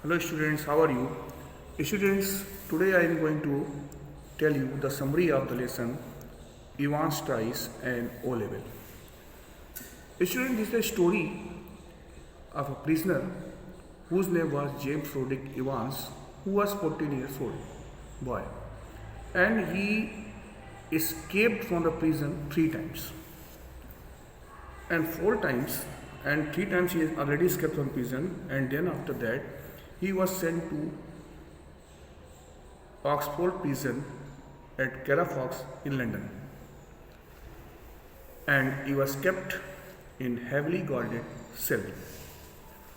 Hello students, how are you? Students, today I am going to tell you the summary of the lesson Evans tries and O level. Student, this is a story of a prisoner whose name was James Roderick Evans, who was 14 years old boy, and he escaped from the prison three times, and four times, and three times he has already escaped from prison, and then after that he was sent to Oxford Prison at Carafox in London, and he was kept in heavily guarded cell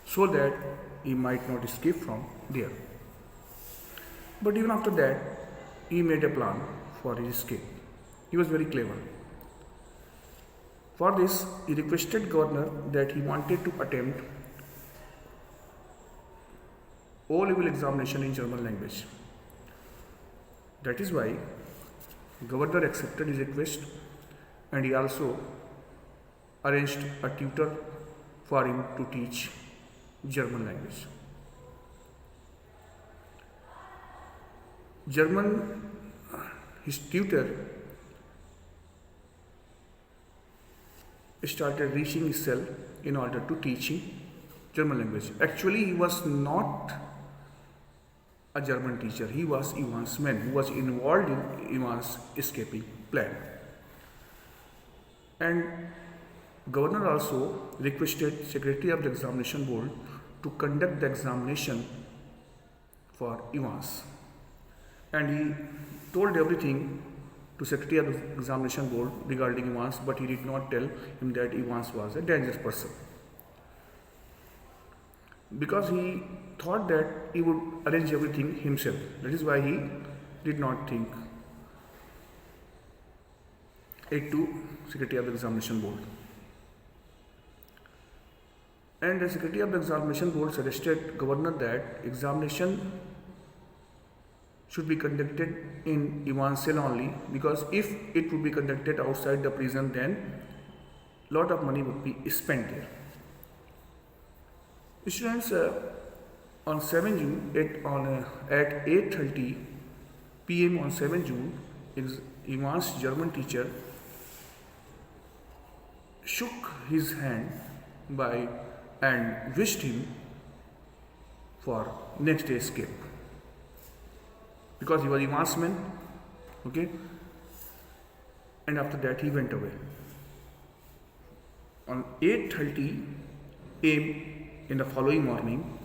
so that he might not escape from there. But even after that, he made a plan for his escape. He was very clever. For this, he requested governor that he wanted to attempt O-level examination in German language. That is why governor accepted his request, and he also arranged a tutor for him to teach German language. His tutor started reaching his cell in order to teach him German language. Actually, he was not a German teacher. He was Evans' man who was involved in Evans' escaping plan. And governor also requested Secretary of the Examination Board to conduct the examination for Evans. And he told everything to Secretary of the Examination Board regarding Evans, but he did not tell him that Evans was a dangerous person, because he thought that he would arrange everything himself. That is why he did not think it to Secretary of the Examination Board. And the Secretary of the Examination Board suggested governor that examination should be conducted in Evans' cell only, because if it would be conducted outside the prison, then lot of money would be spent there. Students, on 7 June at 8:30 p.m. on 7 June, Evans' German teacher shook his hand and wished him for next day escape, because he was Evans' man. Okay, and after that he went away. On 8:30 a.m. in the following morning,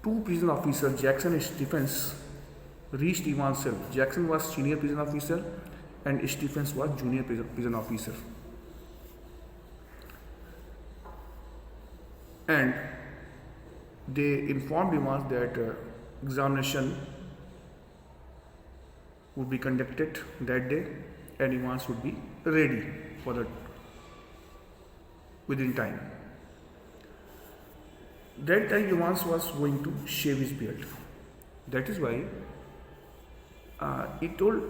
two prison officers, Jackson and Stephens, reached Evans' cell. Jackson was senior prison officer and Stephens was junior prison officer. And they informed Evans that examination would be conducted that day, and Evans would be ready for that within time. That time Evans was going to shave his beard. That is why he told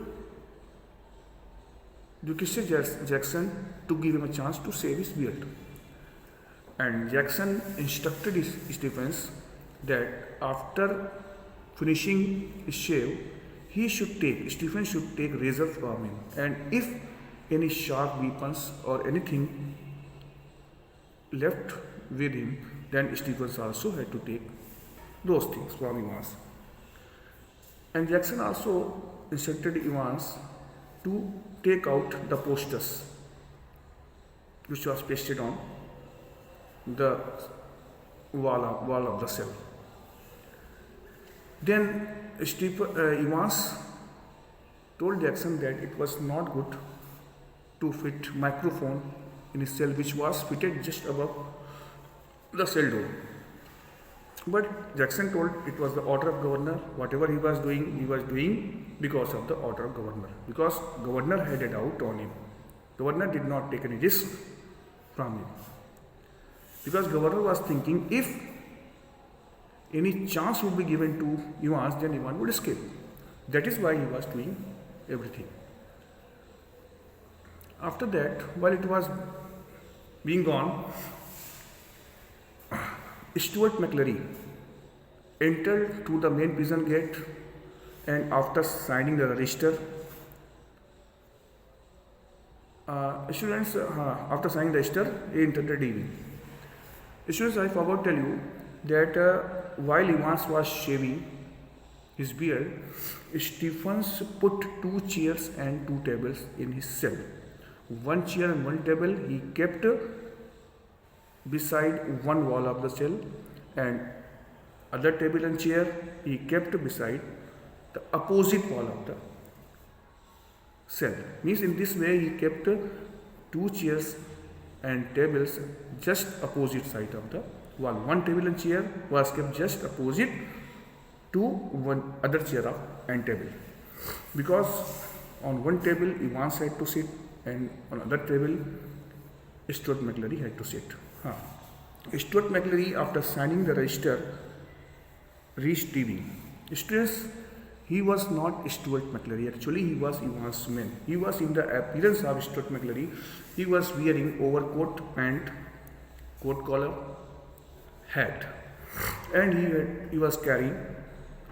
Lucas Jackson to give him a chance to shave his beard. And Jackson instructed Stephens that after finishing his shave, Stephens should take razor from him, and if any sharp weapons or anything left with him, then Stephens also had to take those things from Evans. And Jackson also instructed Evans to take out the posters which was pasted on the wall of the cell. Then Evans told Jackson that it was not good to fit microphone in his cell, which was fitted just above the cell door. But Jackson told it was the order of governor. Whatever he was doing because of the order of governor, because governor had a doubt on him. Governor did not take any risk from him, because governor was thinking if any chance would be given to Evans, then Evans would escape. That is why he was doing everything. After that, while it was being gone, Stuart McClary entered through the main prison gate, and after signing the register, after signing the register, he entered the DB. Students, I forgot to tell you that while Evans was shaving his beard, Stephens put 2 chairs and 2 tables in his cell. 1 chair and 1 table he kept beside one wall of the cell, and other table and chair he kept beside the opposite wall of the cell. Means in this way he kept 2 chairs and tables just opposite side of the wall. 1 table and chair was kept just opposite to one other chair and table, because on one table Evans had to sit and on other table Stuart McClary had to sit. Stuart McClary, after signing the register, reached DB. Students, he was not Stuart McClary. Actually, he was Evans' man. He was in the appearance of Stuart McClary. He was wearing overcoat, pant, coat collar, hat, and he was carrying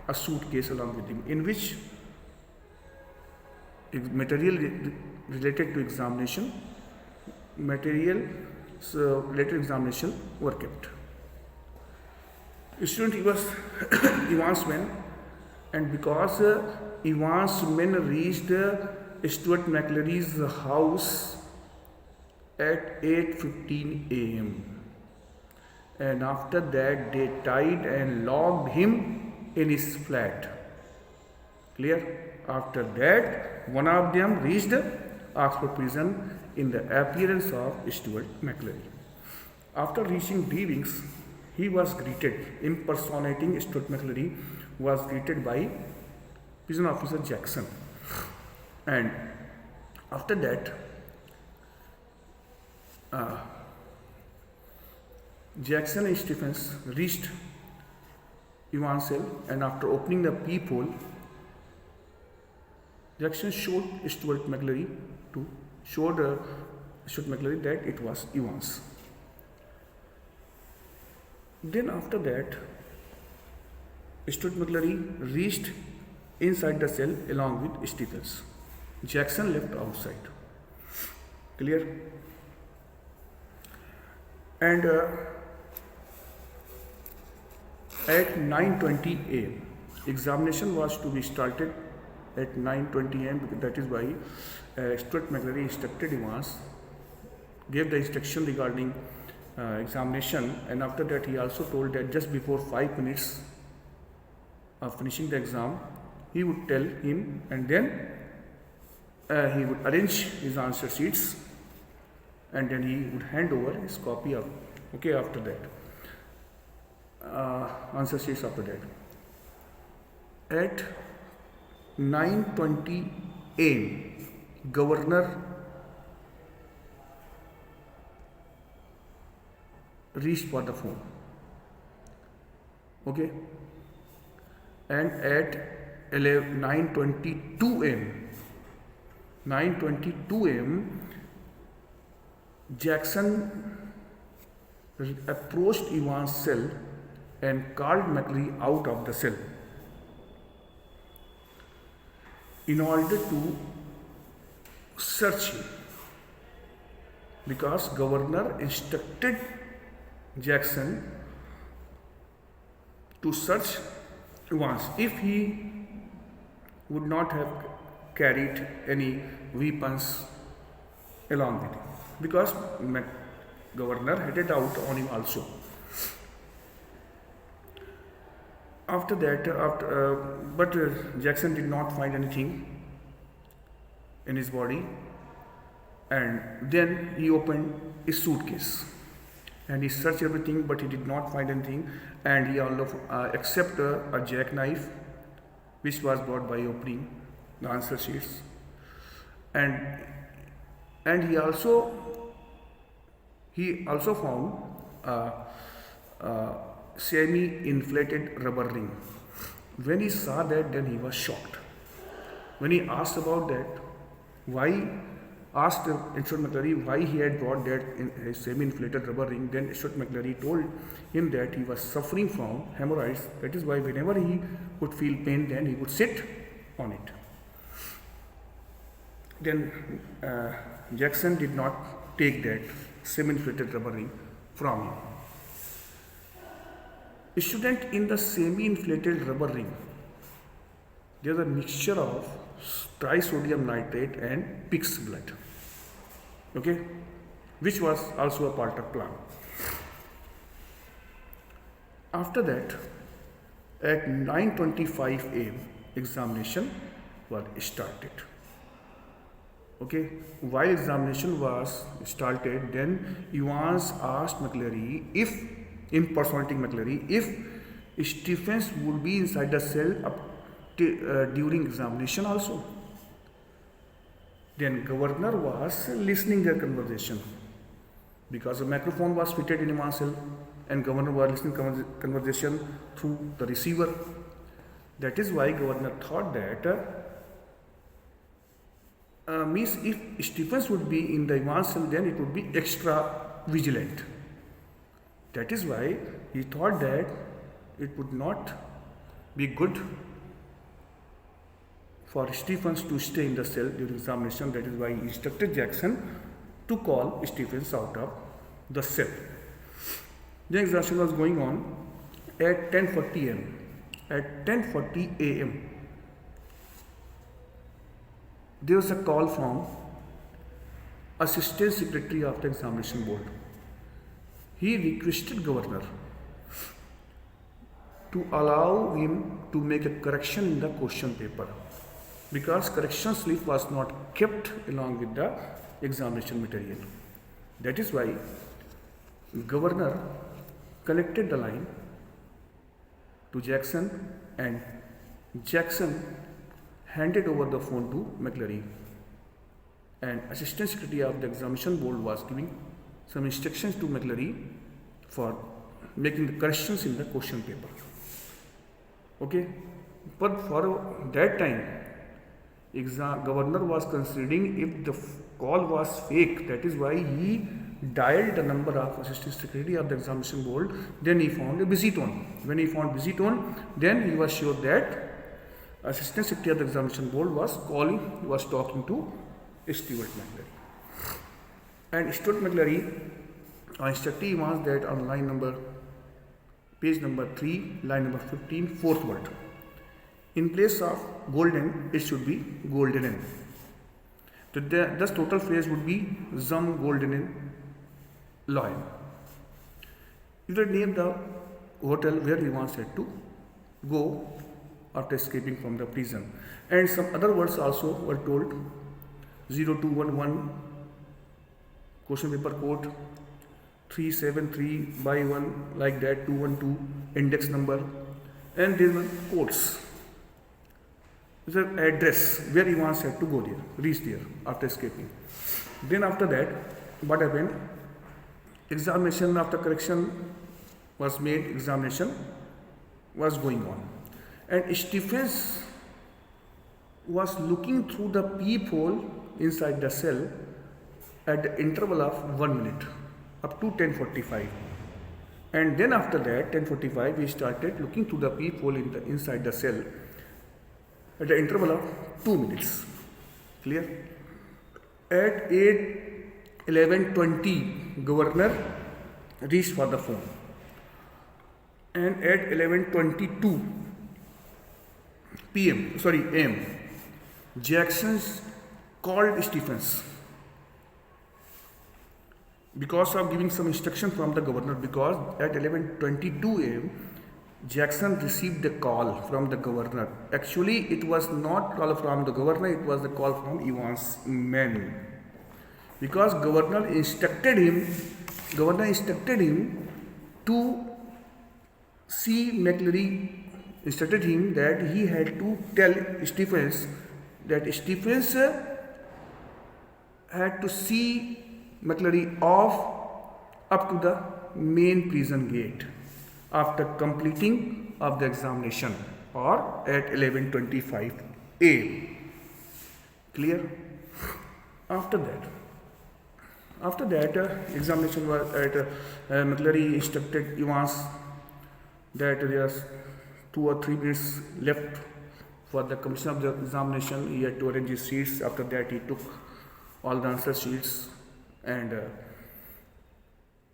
a suitcase along with him, in which material related to examination, were kept. Student, he was Evans' man, and because Evans' men reached Stuart McClary's house at 8:15 a.m. and after that they tied and locked him in his flat. Clear? After that, one of them reached Oxford prison in the appearance of Stuart McClary. After reaching D wings, he was greeted, impersonating Stuart McClary, was greeted by prison officer Jackson. And after that, Jackson and Stephens reached Evans' cell, and after opening the peephole, Jackson showed Stuart McClary that it was Evans. Then after that, Stuart McClary reached inside the cell along with Stephens. Jackson left outside. Clear? And at 9:20 a.m. examination was to be started at 9:20 a.m. That is why Stuart McClary instructed Evans, gave the instruction regarding examination, and after that he also told that just before 5 minutes of finishing the exam, he would tell him, and then he would arrange his answer sheets, and then he would hand over his copy of, after that. Answer sheets after that. At 9:20 a.m., Governor reached for the phone. And at 9:22 a.m., Jackson approached Evans' cell and called McClary out of the cell in order to search him, because Governor instructed Jackson to search Evans if he would not have carried any weapons along with him, because Governor had a doubt on him also. After that, but Jackson did not find anything in his body, and then he opened his suitcase and he searched everything, but he did not find anything, and he also except a jackknife which was brought by opening the answer sheets, and he also found semi-inflated rubber ring. When he saw that, then he was shocked. When he asked about that, why asked Stuart McClary why he had brought that in a semi-inflated rubber ring. Then Stuart McClary told him that he was suffering from hemorrhoids. That is why whenever he would feel pain, then he would sit on it. Then Jackson did not take that semi-inflated rubber ring from him. A student, in the semi-inflated rubber ring, there is a mixture of trisodium nitrate and pig's blood, okay, which was also a part of plan. After that, at 9:25 a.m., examination was started. Okay, while examination was started, then Evans asked McClary if, impersonating McClary, if Stephens would be inside the cell during examination also. Then governor was listening their conversation because a microphone was fitted in Evans' cell, and governor was listening conversation through the receiver. That is why governor thought that means if Stephens would be in the Evans' cell, then it would be extra vigilant. That is why he thought that it would not be good for Stephens to stay in the cell during examination. That is why he instructed Jackson to call Stephens out of the cell. The examination was going on at 10:40 a.m. At 10:40 a.m., there was a call from Assistant Secretary of the Examination Board. He requested governor to allow him to make a correction in the question paper because correction slip was not kept along with the examination material. That is why governor connected the line to Jackson, and Jackson handed over the phone to McClary, and Assistant Secretary of the Examination Board was giving some instructions to McClary for making the corrections in the question paper. Okay, but for that time, governor was considering if the call was fake. That is why he dialed the number of Assistant Secretary of the Examination Board. Then he found a busy tone. When he found busy tone, then he was sure that Assistant Secretary of the Examination Board was talking to Stuart McClary. And Stuart McClary instructed Evans that on page number 3, line number 15, fourth word, in place of golden, it should be goldenen. Thus total phrase would be zum goldenen Loyal. You would name the hotel where Evans had to go after escaping from the prison. And some other words also were told. 0211 question paper code, 373 by 1, like that, 212 index number, and there were codes. The address where Evans had to go there, reach there after escaping. Then after that, what happened? Examination after correction was made, examination was going on. And Stephens was looking through the peephole inside the cell at the interval of 1 minute up to 10:45. And then after that, 10:45, he started looking through the peephole inside the cell at the interval of 2 minutes. Clear? At 11:20, governor reached for the phone. And at 11:22 AM, Jackson called Stephens because of giving some instruction from the governor, because at 11:22 am, Jackson received a call from the governor. Actually, it was not call from the governor, it was the call from Evans' men. Because governor instructed him to see McClary, instructed him that he had to tell Stephens that Stephens had to see McClary off up to the main prison gate after completing of the examination, or at 11:25 am. Clear? After that, examination was at McClary instructed Evans that there are 2 or 3 minutes left for the completion of the examination. He had to arrange his seats. After that, he took all the answer sheets and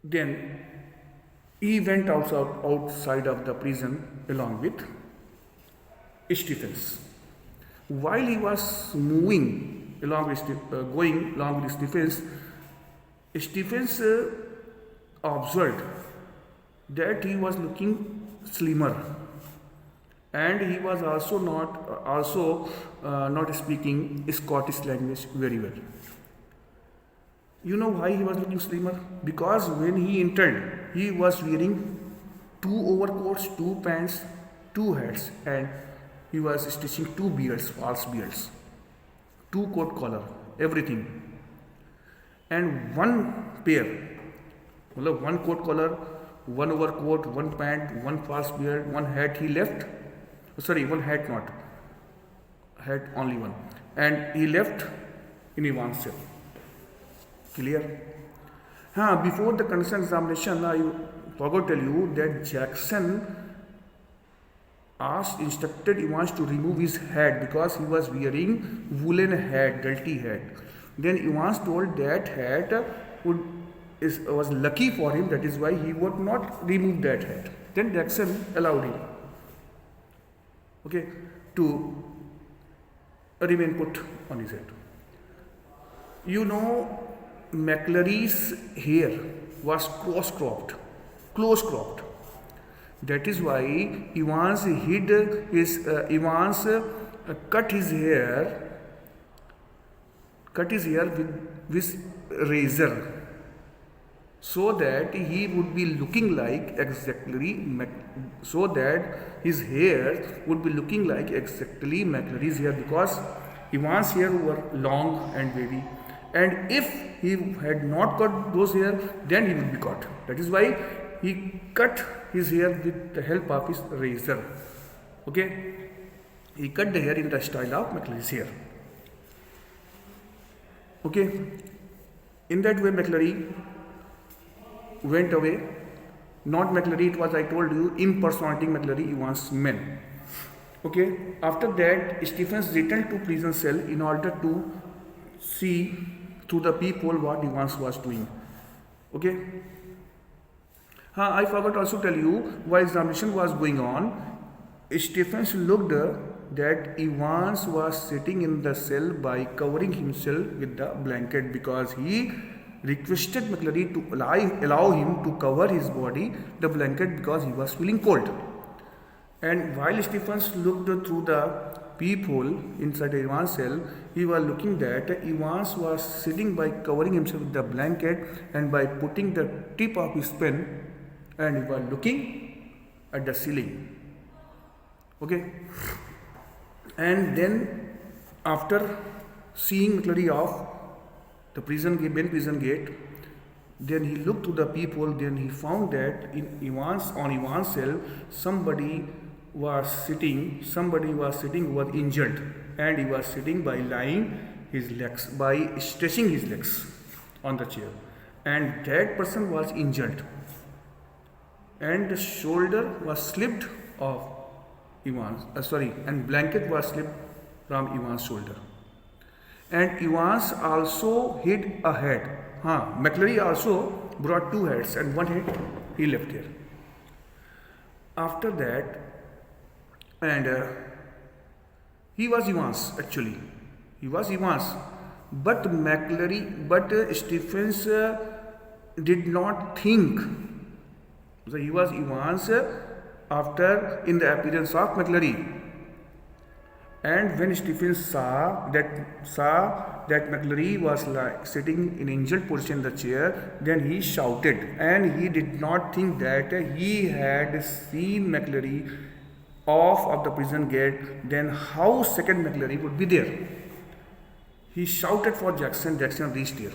then he went outside of the prison along with Stephens. While he was moving along with going along with Stephens, Stephens observed that he was looking slimmer, and he was also not speaking Scottish language very well. You know why he was looking slimmer? Because when he entered, he was wearing 2 overcoats, 2 pants, 2 hats, and he was stitching 2 beards, false beards, 2 coat collar, everything, and 1 pair, 1 coat collar, 1 overcoat, 1 pant, 1 false beard, 1 hat he left. Sorry, 1 hat not, hat only 1, and he left in Evans' cell. Clear? Before the concerned examination, I forgot to tell you that Jackson instructed Evans to remove his hat because he was wearing woolen hat, dirty hat. Then Evans told that hat was lucky for him, that is why he would not remove that hat. Then Jackson allowed him, to remain put on his head. You know, McClary's hair was close cropped. That is why Evans cut his hair with razor, so that he would be looking like his hair would be looking like exactly McClary's hair, because Evans' hair were long and wavy, and if he had not cut those hair, then he would be caught. That is why he cut his hair with the help of his razor. He cut the hair in the style of McClary's hair. In that way, McClary went away. Not McClary, it was, I told you, impersonating McClary, Evans' men. After that, Stephens returned to prison cell in order to see to the people what Evans was doing. I forgot also to tell you, while examination was going on, Stephens looked that Evans was sitting in the cell by covering himself with the blanket, because he requested McClary to allow him to cover his body, the blanket, because he was feeling cold. And while Stephens looked through the peephole inside the Evans' cell, he was looking that Evans was sitting by covering himself with the blanket and by putting the tip of his pen, and he was looking at the ceiling. And then after seeing McClary off the main prison gate, then he looked to the peephole. Then he found that on Evans' cell somebody was sitting who was injured, and he was sitting by stretching his legs on the chair, and that person was injured, and the shoulder was slipped off and blanket was slipped from Evans' shoulder, and Evans also hid a hat. McClary also brought 2 hats, and 1 hat he left here. After that, and he was Evans, actually. He was Evans, but Stephens did not think. So he was Evans in the appearance of McClary. And when Stephens saw that McClary was sitting in injured position in the chair, then he shouted, and he did not think that he had seen McClary off of the prison gate. Then how second McClary would be there? He shouted for Jackson. Jackson reached here.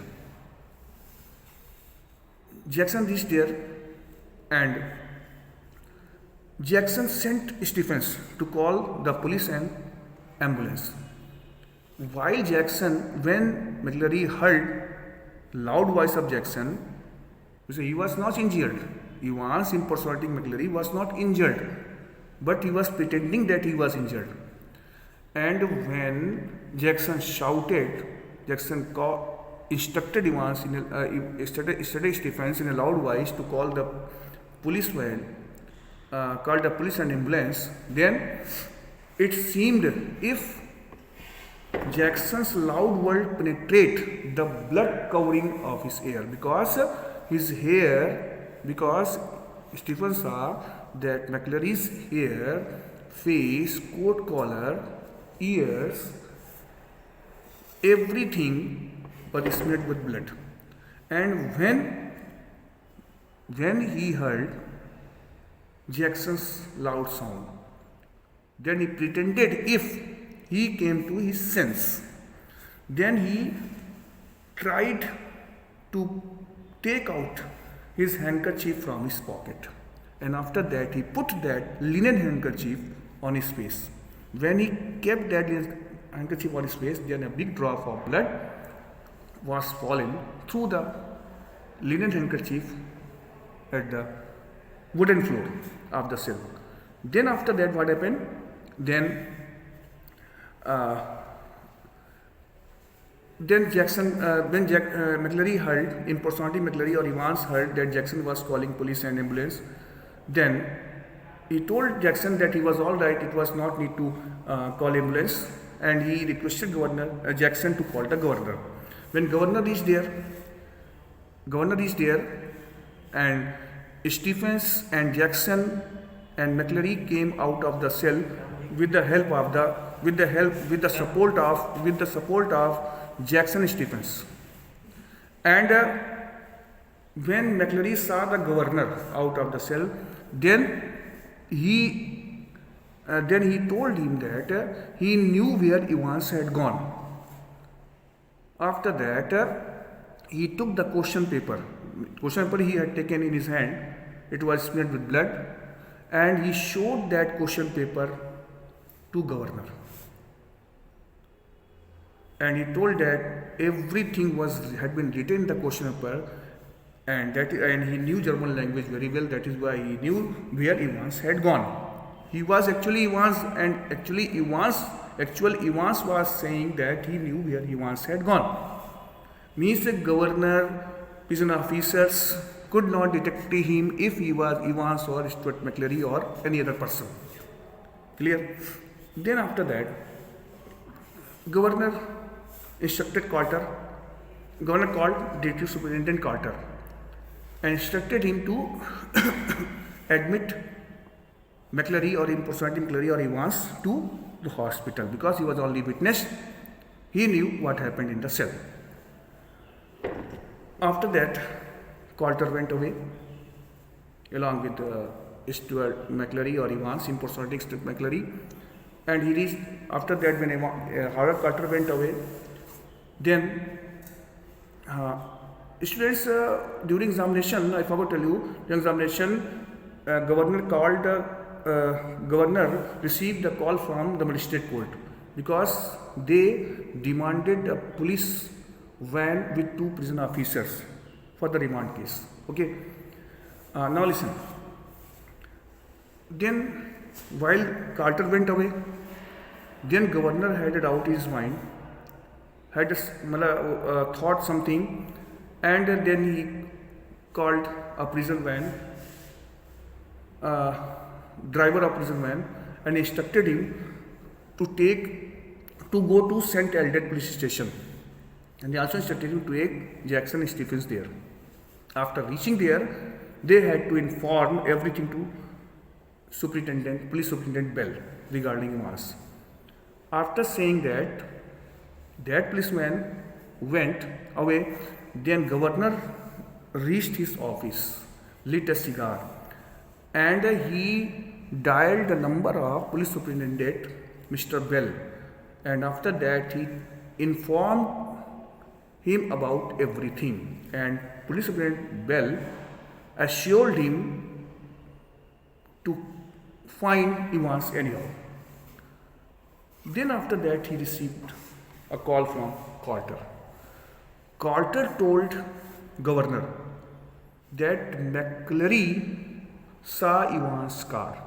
And Jackson sent Stephens to call the police and ambulance. While Jackson, when McClary heard loud voice of Jackson, he was not injured. Evans impersonating McClary was not injured, but he was pretending that he was injured. And when Jackson shouted, instructed Evans instructed Stephens in a loud voice to call the police van, called the police and ambulance. Then it seemed if Jackson's loud word penetrate the blood covering of his hair, because Stephen saw that McClary's hair, face, coat collar, ears, everything was smeared with blood. And when he heard Jackson's loud sound, then he pretended if he came to his sense. Then he tried to take out his handkerchief from his pocket, and after that he put that linen handkerchief on his face. When he kept that handkerchief on his face, then a big drop of blood was fallen through the linen handkerchief at the wooden floor of the cell. Then after that, what happened? Then Jackson, when McClary heard, impersonating McClary or Evans heard that Jackson was calling police and ambulance, then he told Jackson that he was all right, it was not need to call ambulance, and he requested Jackson to call the governor. When governor reached there, and Stephens and Jackson and McClary came out of the cell with the support of Jackson and Stephens. And when McClary saw the governor out of the cell, then he told him that he knew where Evans had gone. After that, he took the question paper. Question paper he had taken in his hand. It was smeared with blood, and he showed that question paper to governor. And he told that everything had been written in the question paper, and he knew German language very well. That is why he knew where Evans had gone. He was actually Evans, and Evans was saying that he knew where Evans had gone. Means the governor, prison officers could not detect him if he was Evans or Stuart McClary or any other person. Clear? Then after that, governor instructed Carter. Governor called Deputy Superintendent Carter and instructed him to admit McClary or impersonating McClary or Evans to the hospital, because he was only witness. He knew what happened in the cell. After that, Carter went away along with Stuart McClary or Evans impersonating Stuart McClary, and he reached. After that, when Howard Carter went away, then students during examination, I forgot to tell you, during examination, governor received a call from the magistrate court, because they demanded a police van with 2 prison officers for the remand case. Okay. Now listen. Then while Carter went away, then governor had it out his mind, had thought something, and then he called a prison van, driver of prison van, and instructed him to go to St. Eldred police station, and he also instructed him to take Jackson and Stephens there. After reaching there, they had to inform everything to Police Superintendent Bell regarding Evans. After saying that policeman went away. Then governor reached his office, lit a cigar, and he dialed the number of Police Superintendent Mr. Bell, and after that he informed him about everything, and Police Superintendent Bell assured him to find Evans anyhow. Then after that he received a call from Carter. Carter told governor that McClary saw Evans' car,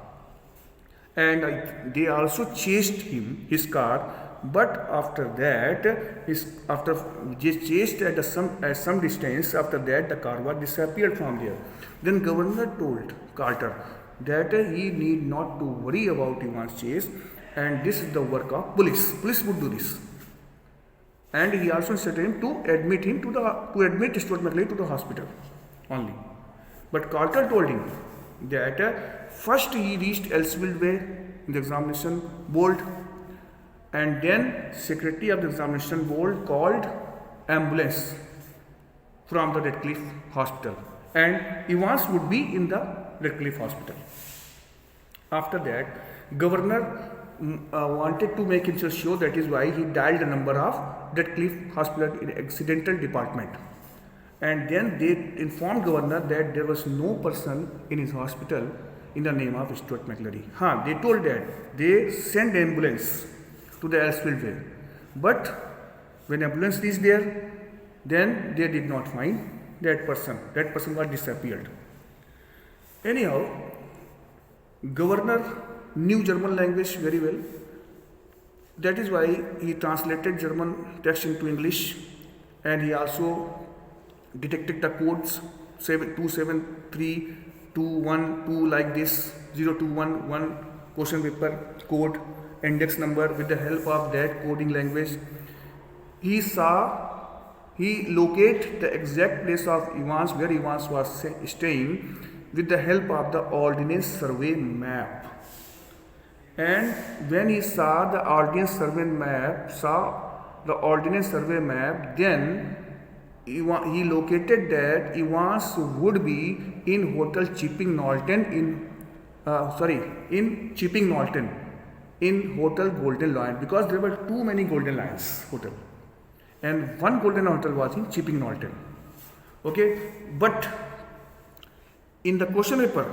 and they also chased his car. But after that, after they chased at some distance, after that the car was disappeared from there. Then governor told Carter that he need not to worry about Evans' chase, and this is the work of police. Police would do this. And he also instructed him to admit Stuart McClary to the hospital only. But Carter told him that first he reached Elsfield Way in the examination board, and then secretary of the examination board called ambulance from the Redcliffe Hospital, and Evans would be in the Redcliffe Hospital. After that, governor wanted to make himself sure. That is why he dialed the number of Redcliffe Hospital in accidental department, and then they informed governor that there was no person in his hospital in the name of Stuart McClary. They told that they sent ambulance to the Elsfield Way, but when ambulance reached there, then they did not find that person. That person was disappeared. Anyhow, governor knew German language very well. That is why he translated German text into English, and he also detected the codes 273-212 like this, 0211 question paper code, index number. With the help of that coding language, he located the exact place of Evans, where Evans was staying, with the help of the Ordnance Survey map. And when he saw the Ordnance Survey map, then he located that Evans would be in Hotel Chipping Norton in Hotel Golden Lion, because there were too many Golden Lions hotel, and one Golden Hotel was in Chipping Norton. Okay, but in the question paper,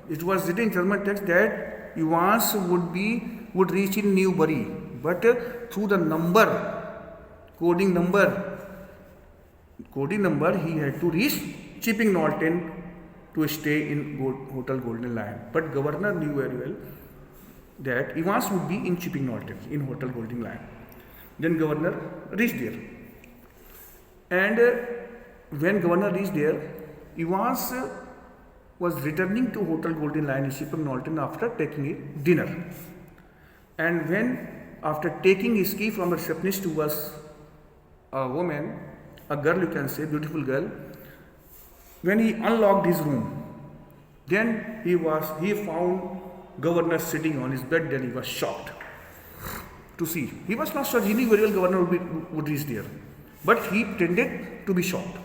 it was written in German text that Evans would reach in Newbury, but through the coding number, he had to reach Chipping Norton to stay in Hotel Golden Lion. But governor knew very well that Evans would be in Chipping Norton in Hotel Golden Lion. Then governor reached there, and when governor reached there, Evans was returning to Hotel Golden Lion in Chipping Norton after taking a dinner. And when, after taking his key from the receptionist, who was a woman, a girl, you can say, beautiful girl, when he unlocked his room, then he found governor sitting on his bed. Then he was shocked to see. He was not shocked. He knew very well governor would reach there, but he pretended to be shocked.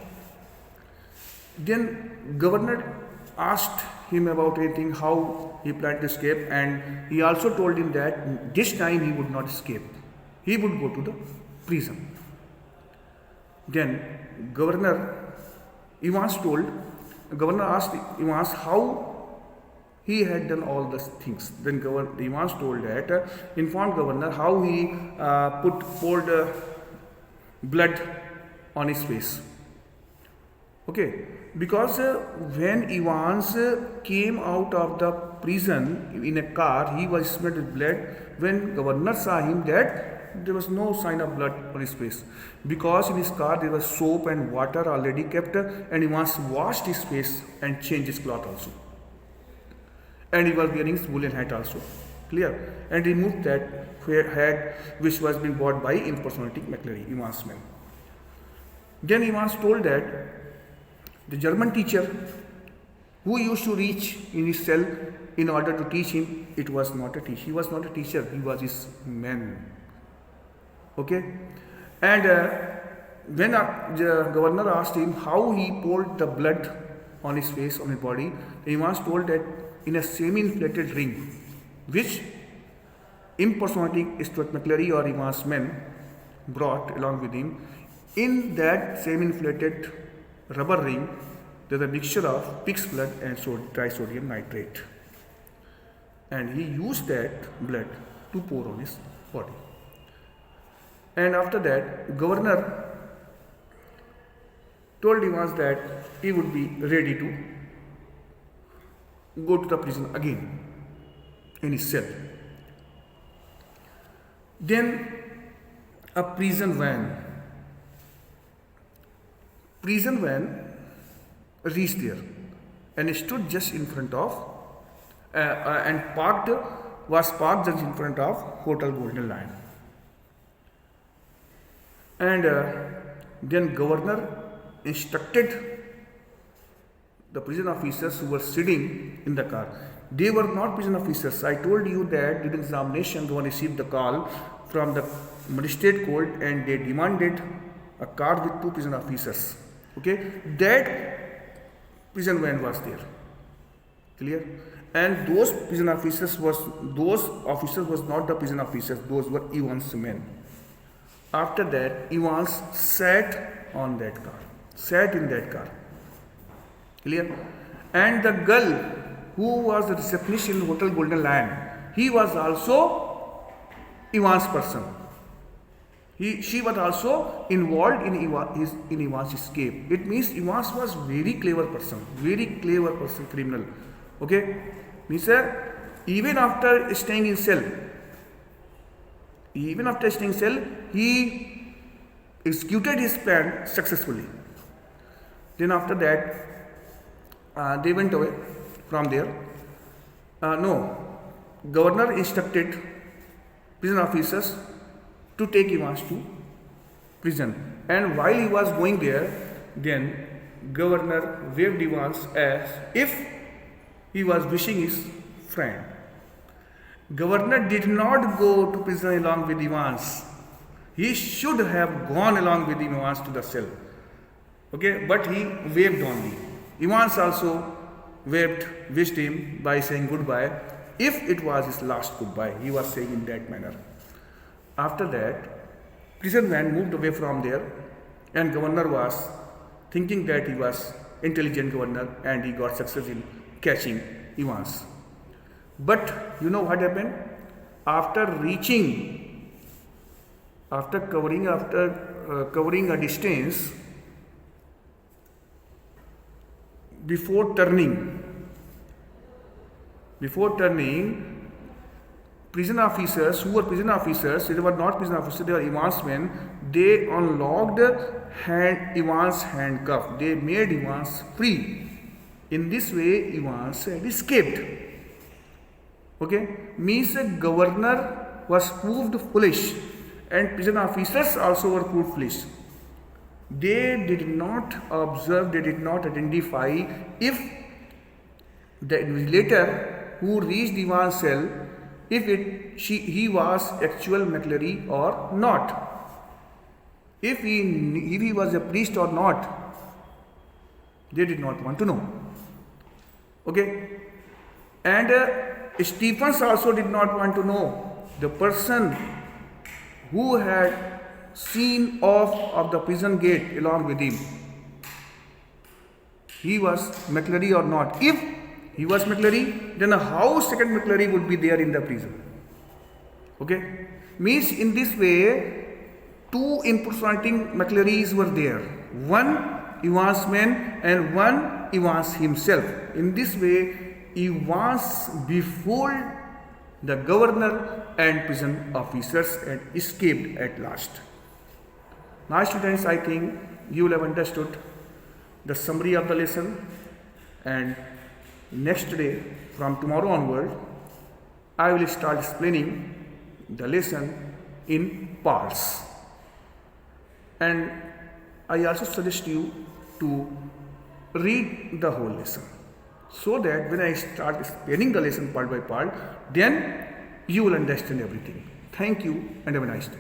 Then governor asked him about anything, how he planned to escape, and he also told him that this time he would not escape. He would go to the prison. Then governor asked Evans how he had done all these things. Then Evans informed governor how he poured blood on his face. Okay, because when Evans came out of the prison in a car, he was smeared with blood. When governor saw him, that there was no sign of blood on his face, because in his car there was soap and water already kept, and Evans washed his face and changed his cloth also. And he was wearing his woolen hat also. Clear? And removed that hat which was being bought by impersonating McClary, Evans' man. Then Evans told that the German teacher who used to reach in his cell in order to teach him, it was not a teacher. He was not a teacher, he was his man. Okay? And when the governor asked him how he poured the blood on his face, on his body, Evans told that in a semi-inflated ring, which impersonating Stuart McClary or Evans' men brought along with him, in that semi-inflated rubber ring, there's a mixture of pig's blood and trisodium nitrate. And he used that blood to pour on his body. And after that, governor told Evans that he would be ready to go to the prison again in his cell. Then a prison van reached there and stood just in front of was parked just in front of Hotel Golden Lion. And then governor instructed the prison officers who were sitting in the car. They were not prison officers. I told you that during examination, the one received the call from the magistrate court and they demanded a car with 2 prison officers. Okay, that prison van was there. Clear? And those officers was not the prison officers. Those were Evans' men. After that, Evans sat in that car. Clear? And the girl who was the receptionist in Hotel Golden Lion, he was also Evans' person. She was also involved in Evans' escape. It means Evans was very clever person, criminal. Okay? Means even after staying in cell, he executed his plan successfully. Then after that, they went away from there. Governor instructed prison officers to take Evans to prison. And while he was going there, then governor waved Evans as if he was wishing his friend. Governor did not go to prison along with Evans. He should have gone along with Evans to the cell. Okay, but he waved only. Evans also wished him by saying goodbye. If it was his last goodbye, he was saying in that manner. After that, prison van moved away from there, and governor was thinking that he was intelligent governor and he got success in catching Evans. But you know what happened? After covering a distance, before turning, prison officers who were prison officers, they were not prison officers, they were Evans' men, they unlocked Evans' handcuff. They made Evans free. In this way, Evans had escaped. Okay? Means the governor was proved foolish and prison officers also were proved foolish. They did not observe, they did not identify if the invigilator who reached Evans' cell, if he was actual McClary or not. If he was a priest or not, they did not want to know. Okay? And Stephens also did not want to know the person who had seen off of the prison gate along with him. He was McClary or not. If he was McClary, then how second McClary would be there in the prison? Okay? Means in this way, 2 impersonating McClarys were there. One Evans' man and one Evans himself. In this way, Evans befooled the governor and prison officers and escaped at last. Now students, I think you will have understood the summary of the lesson, and next day, from tomorrow onward, I will start explaining the lesson in parts. And I also suggest you to read the whole lesson, so that when I start explaining the lesson part by part, then you will understand everything. Thank you and have a nice day.